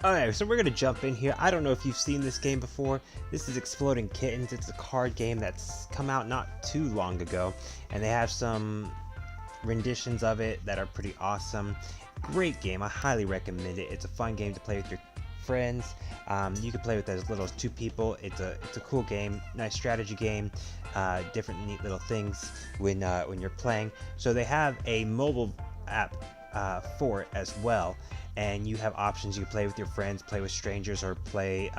Alright, so we're gonna jump in here. I don't know if you've seen this game before. This is Exploding Kittens. It's a card game that's come out not too long ago, and they have some renditions of it that are pretty awesome. Great game. I highly recommend it. It's a fun game to play with your friends. You can play with as little as 2 people. It's a cool game, nice strategy game. Different neat little things when you're playing. So they have a mobile app for it as well, and you have options. You can play with your friends, play with strangers, or play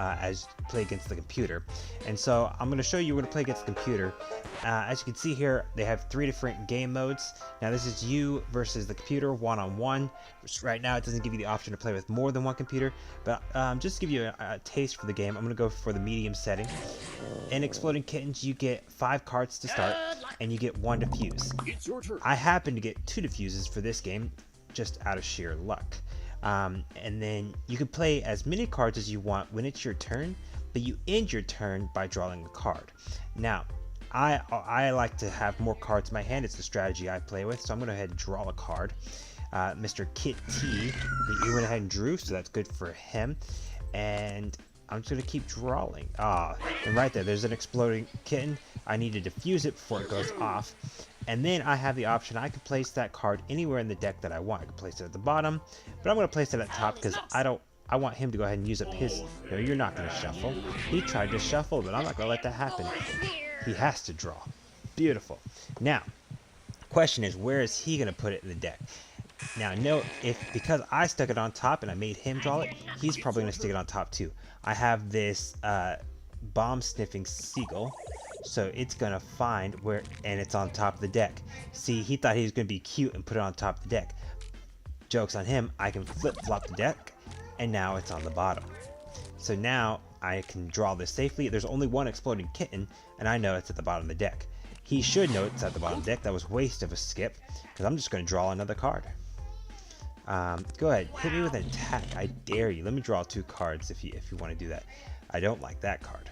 against the computer. And so I'm going to show you where to play against the computer. As you can see here, they have 3 different game modes. Now this is you versus the computer, one-on-one. Right now it doesn't give you the option to play with more than one computer, but just to give you a taste for the game, I'm going to go for the medium setting. In Exploding Kittens, you get 5 cards to start, and you get 1 defuse. It's your turn. I happen to get 2 diffuses for this game, just out of sheer luck. And then you can play as many cards as you want when it's your turn, but you end your turn by drawing a card. Now, I like to have more cards in my hand. It's the strategy I play with, so I'm going to go ahead and draw a card. Mr. Kit T, he went ahead and drew, so that's good for him. And I'm just going to keep drawing. And right there's an Exploding Kitten. I need to defuse it before it goes off. And then I have the option, I can place that card anywhere in the deck that I want. I can place it at the bottom, but I'm going to place it at the top because I want him to go ahead and use up his. No, you're not going to shuffle. He tried to shuffle, but I'm not going to let that happen. He has to draw. Beautiful. Now, question is, where is he going to put it in the deck? Now, note, because I stuck it on top and I made him draw it, he's probably going to stick it on top too. I have this bomb sniffing seagull, so it's going to find where, and it's on top of the deck. See, he thought he was going to be cute and put it on top of the deck. Joke's on him. I can flip-flop the deck, and now it's on the bottom. So now I can draw this safely. There's only 1 Exploding Kitten, and I know it's at the bottom of the deck. He should know it's at the bottom of the deck. That was a waste of a skip, because I'm just going to draw another card. Go ahead, hit me with an attack. I dare you. Let me draw 2 cards if you want to do that. I don't like that card.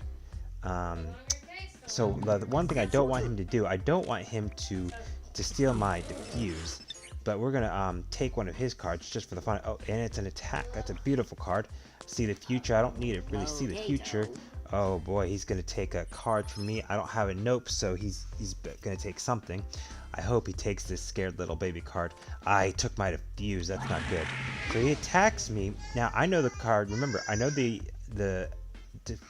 So the one thing I don't want him to do, I don't want him to steal my defuse. But we're gonna take one of his cards just for the fun. Oh, and it's an attack. That's a beautiful card. See the future. I don't need to really see the future. Oh boy, he's gonna take a card from me. I don't have a nope, so he's gonna take something. I hope he takes this scared little baby card. I took my defuse. That's not good. So he attacks me. Now I know the card. Remember, I know the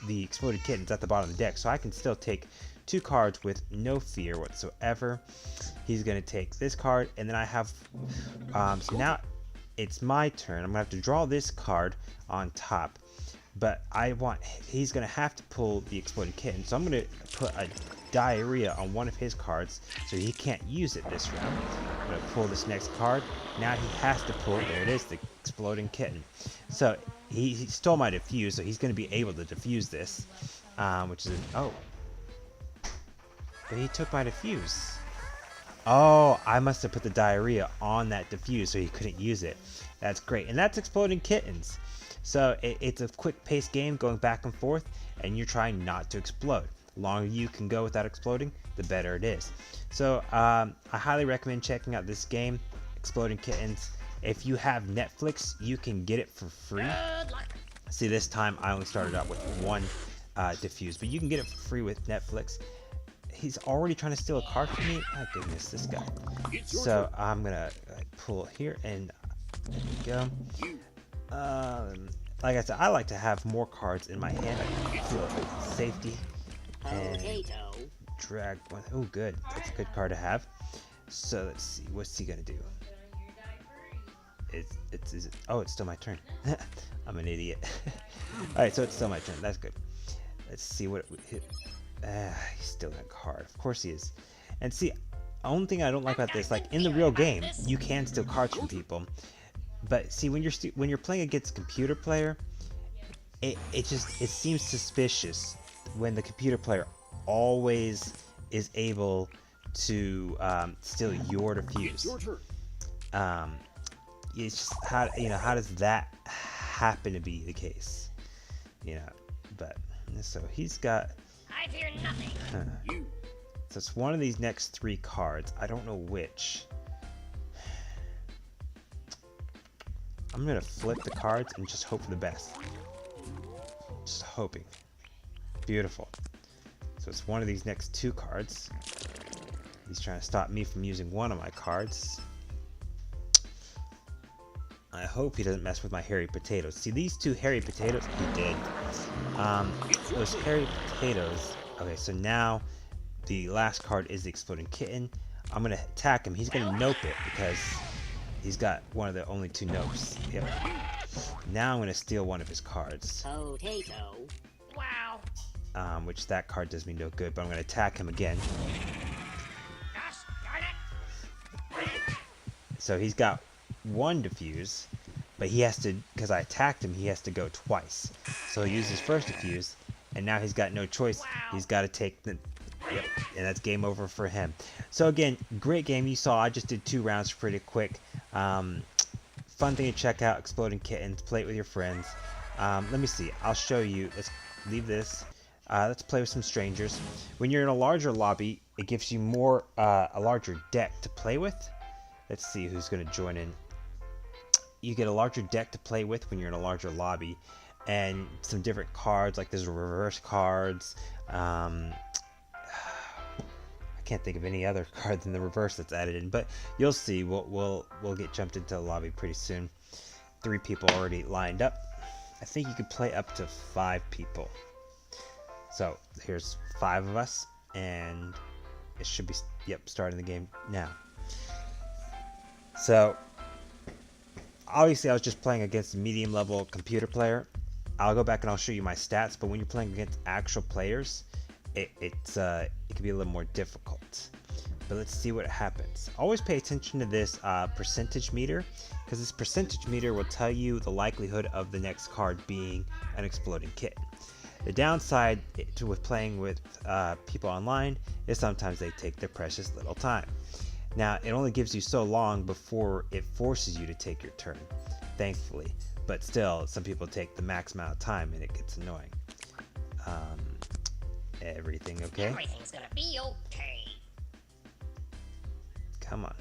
Exploded Kitten's at the bottom of the deck, so I can still take 2 cards with no fear whatsoever. He's gonna take this card, and then I have so now it's my turn. I'm gonna have to draw this card on top, but he's gonna have to pull the Exploded Kitten, so I'm gonna put a diarrhea on one of his cards so he can't use it this round. I'm gonna pull this next card. Now he has to pull, there it is, the Exploding Kitten. So he stole my defuse, so he's going to be able to defuse this, which is oh, but he took my defuse. Oh, I must have put the diarrhea on that defuse so he couldn't use it. That's great, and that's Exploding Kittens. So it's a quick-paced game going back and forth, and you're trying not to explode. The longer you can go without exploding, the better it is. So I highly recommend checking out this game, Exploding Kittens. If you have Netflix, you can get it for free. See, this time I only started out with 1 diffuse, but you can get it for free with Netflix. He's already trying to steal a card from me. My goodness, this guy. So I'm gonna pull here, and there we go. Like I said, I like to have more cards in my hand. I can feel safety. And drag one. Oh, good. That's a good card to have. So let's see. What's he gonna do? Oh, it's still my turn. I'm an idiot. Alright, so it's still my turn. That's good. Let's see what he's still got a card. Of course he is. And see, only thing I don't like about this, like in the real game, you can steal cards from people. But see, when you're playing against a computer player, it seems suspicious when the computer player always is able to steal your defuse. It's just how does that happen to be the case? But so he's got. I fear nothing. So it's one of these next 3 cards. I don't know which. I'm gonna flip the cards and just hope for the best. Just hoping. Beautiful. So it's one of these next 2 cards. He's trying to stop me from using one of my cards. I hope he doesn't mess with my hairy potatoes. See, these 2 hairy potatoes, he did. Those hairy potatoes. Okay, so now the last card is the Exploding Kitten. I'm gonna attack him. He's gonna nope it because he's got one of the only 2 nopes. Yep. Now I'm gonna steal one of his cards. Potato. Wow. Which that card does me no good, but I'm gonna attack him again. Gosh darn it. So he's got 1 defuse, but he has to, because I attacked him, he has to go twice. So he used his first defuse, and now he's got no choice. He's got to take the, yep, and that's game over for him. So again, great game. You saw I just did 2 rounds pretty quick. Fun thing to check out, Exploding Kittens. Play it with your friends. Let me see. I'll show you. Let's leave this. Let's play with some strangers. When you're in a larger lobby, it gives you more a larger deck to play with. Let's see who's going to join in. You get a larger deck to play with when you're in a larger lobby, and some different cards, like there's reverse cards. I can't think of any other card than the reverse that's added in, but you'll see. We'll get jumped into the lobby pretty soon. 3 people already lined up. I think you could play up to 5 people. So here's 5 of us, and it should be, yep, starting the game now. So obviously I was just playing against a medium level computer player. I'll go back and I'll show you my stats, but when you're playing against actual players, it can be a little more difficult. But let's see what happens. Always pay attention to this percentage meter, because this percentage meter will tell you the likelihood of the next card being an Exploding Kitten. The downside with playing with people online is sometimes they take their precious little time. Now, it only gives you so long before it forces you to take your turn, thankfully. But still, some people take the max amount of time and it gets annoying. Everything okay? Everything's gonna be okay. Come on.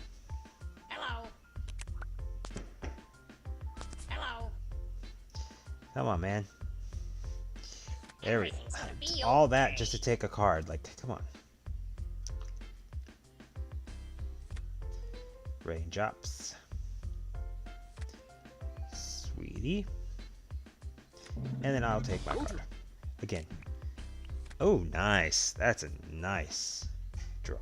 Hello. Hello. Come on, man. There we go. Everything's gonna be All that okay. just to take a card. Like, come on. Raindrops. Sweetie. And then I'll take my card. Again. Oh, nice. That's a nice draw.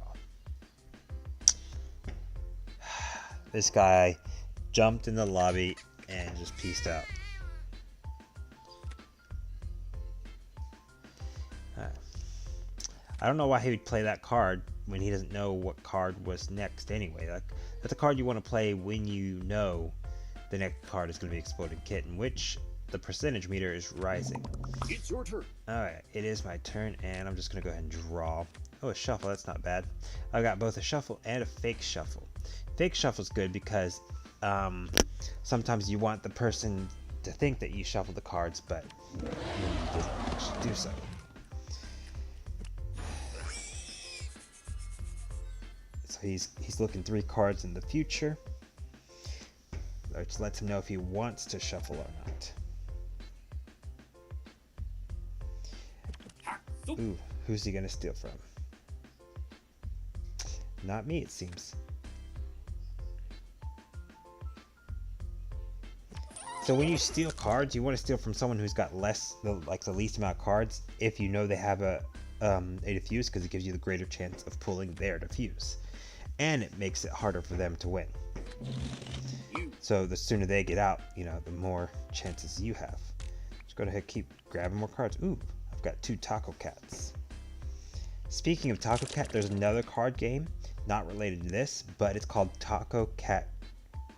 This guy jumped in the lobby and just peaced out. I don't know why he would play that card when he doesn't know what card was next anyway. Like, that's a card you want to play when you know the next card is going to be Exploding Kitten, which the percentage meter is rising. It's your turn. Alright, it is my turn, and I'm just going to go ahead and draw. Oh, a shuffle, that's not bad. I got both a shuffle and a fake shuffle. Fake shuffle's good because sometimes you want the person to think that you shuffle the cards, but you didn't actually do so. So he's looking 3 cards in the future, which lets him know if he wants to shuffle or not. Ooh, who's he gonna steal from? Not me, it seems. So when you steal cards, you want to steal from someone who's got the least amount of cards, if you know they have a defuse, because it gives you the greater chance of pulling their defuse, and it makes it harder for them to win. So the sooner they get out, the more chances you have. Just go ahead and keep grabbing more cards. Ooh, I've got 2 Taco Cats. Speaking of Taco Cat, there's another card game, not related to this, but it's called Taco Cat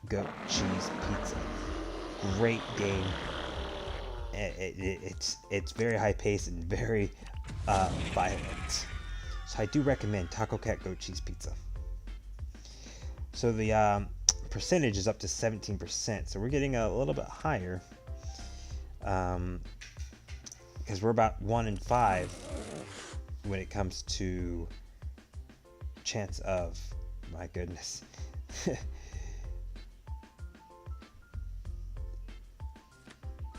Goat Cheese Pizza. Great game. It's very high paced and very violent. So I do recommend Taco Cat Goat Cheese Pizza. So the percentage is up to 17%, so we're getting a little bit higher, because we're about 1 in 5 when it comes to chance of, my goodness.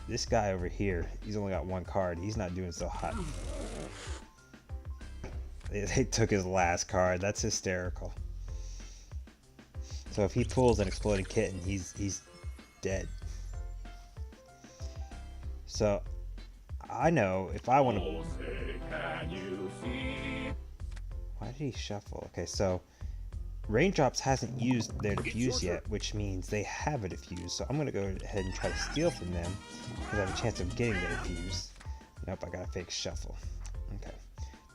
This guy over here, he's only got one card. He's not doing so hot. They took his last card. That's hysterical. So if he pulls an exploding kitten, he's dead. So I know if I want to. Why did he shuffle? Okay, so Raindrops hasn't used their diffuse yet, which means they have a diffuse. So I'm going to go ahead and try to steal from them because I have a chance of getting the diffuse. Nope, I got a fake shuffle. Okay.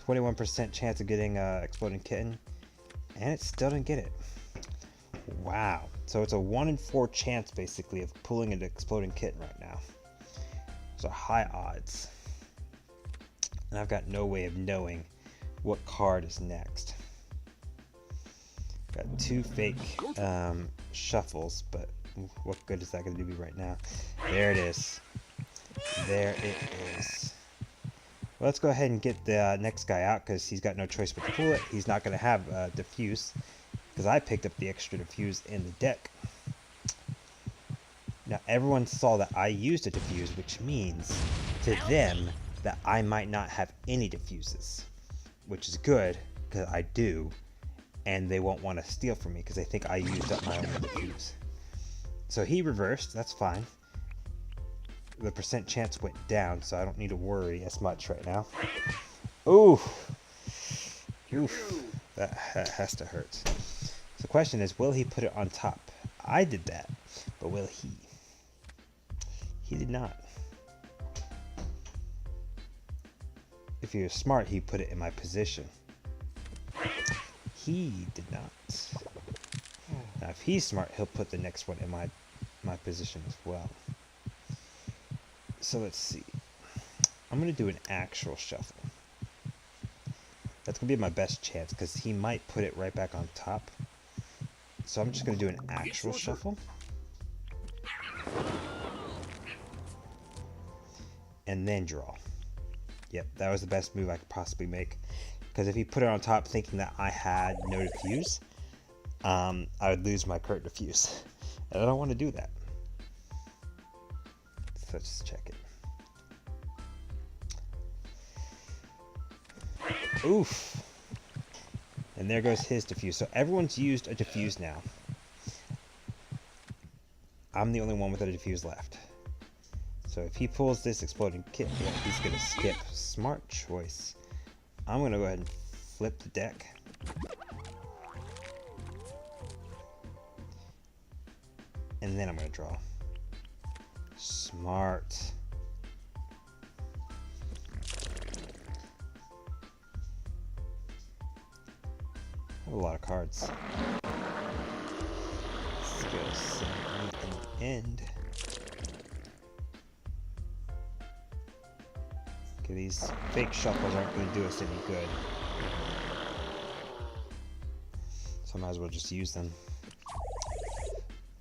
21% chance of getting Exploding Kitten, and it still didn't get it. Wow. So it's a 1 in 4 chance, basically, of pulling an Exploding Kitten right now. So high odds. And I've got no way of knowing what card is next. Got 2 fake shuffles, but what good is that going to do me right now? There it is. There it is. Well, let's go ahead and get the next guy out because he's got no choice but to pull it. He's not going to have diffuse because I picked up the extra diffuse in the deck. Now, everyone saw that I used a diffuse, which means to them that I might not have any diffuses, which is good because I do. And they won't want to steal from me because they think I used up my own diffuse. So he reversed, that's fine. The percent chance went down, so I don't need to worry as much right now. Ooh! Oof. That has to hurt. So the question is, will he put it on top? I did that, but will he? He did not. If he was smart, he'd put it in my position. He did not. Now, if he's smart, he'll put the next one in my position as well. So let's see. I'm going to do an actual shuffle. That's going to be my best chance because he might put it right back on top. So I'm just going to do an actual shuffle. And then draw. Yep, that was the best move I could possibly make. Because if he put it on top thinking that I had no diffuse, I would lose my current diffuse. And I don't want to do that. So let's check it. Oof. And there goes his diffuse. So everyone's used a diffuse now. I'm the only one with a diffuse left. So if he pulls this Exploding Kitten, he's going to skip. Smart choice. I'm going to go ahead and flip the deck. And then I'm going to draw. Smart. I have a lot of cards. Let's go send anything end. Okay, these fake shuffles aren't going to do us any good. So I might as well just use them.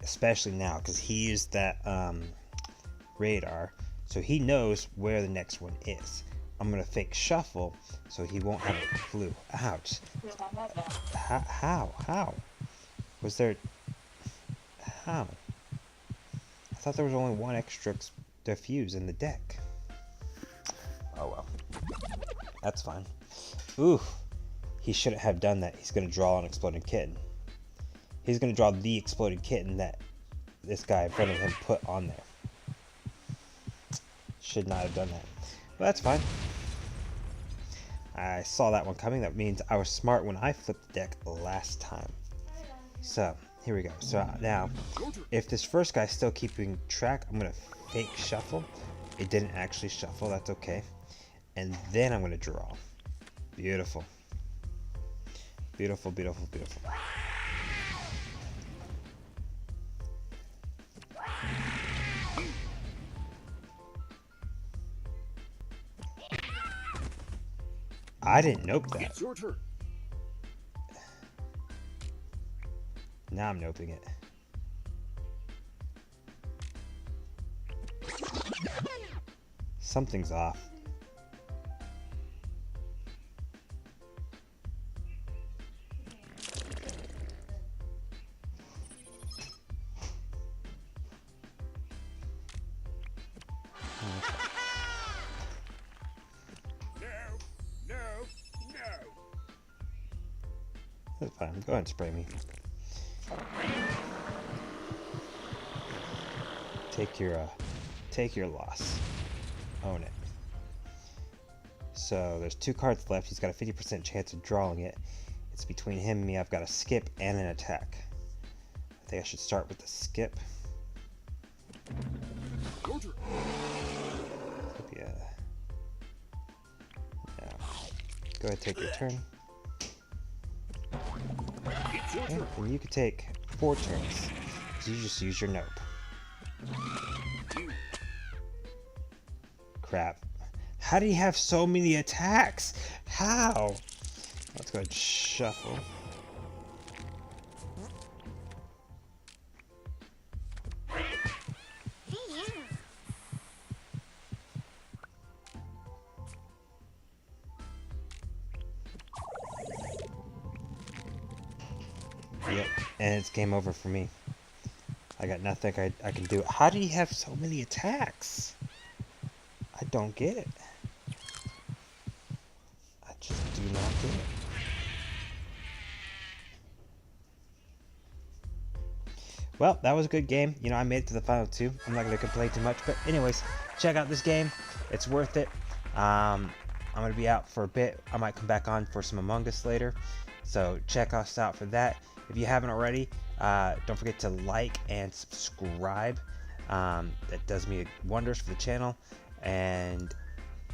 Especially now, because he used that radar, so he knows where the next one is. I'm going to fake shuffle, so he won't have a clue. Ouch. How? Was there... How? I thought there was only one extra diffuse in the deck. Oh well. That's fine. Ooh. He shouldn't have done that. He's going to draw an Exploding Kitten. He's going to draw the Exploding Kitten that this guy in front of him put on there. Should not have done that. But that's fine. I saw that one coming. That means I was smart when I flipped the deck last time. So, here we go. So now, if this first guy's still keeping track, I'm going to fake shuffle. It didn't actually shuffle. That's okay. And then I'm going to draw. Beautiful. Beautiful, beautiful, beautiful. I didn't nope that. It's your turn. Now I'm noping it. Something's off. That's fine. Go ahead and spray me. Take your loss. Own it. So there's 2 cards left. He's got a 50% chance of drawing it. It's between him and me. I've got a skip and an attack. I think I should start with the skip. Yeah. No. Go ahead and take your turn. Okay, and you can take 4 turns. So you just use your nope. Crap. How do you have so many attacks? How? Let's go ahead and shuffle. Yep, and it's game over for me. I got nothing I can do. How do you have so many attacks? I don't get it. I just do not get it. Well, that was a good game. You know, I made it to the final 2. I'm not going to complain too much. But anyways, check out this game. It's worth it. I'm going to be out for a bit. I might come back on for some Among Us later. So check us out for that. If you haven't already, don't forget to like and subscribe. That does me wonders for the channel. And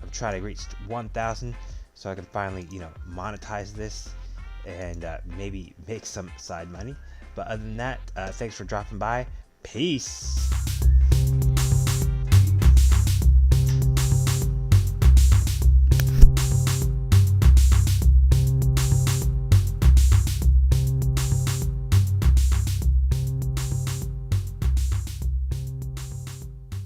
I'm trying to reach 1,000 so I can finally, you know, monetize this and maybe make some side money. But other than that, thanks for dropping by. Peace.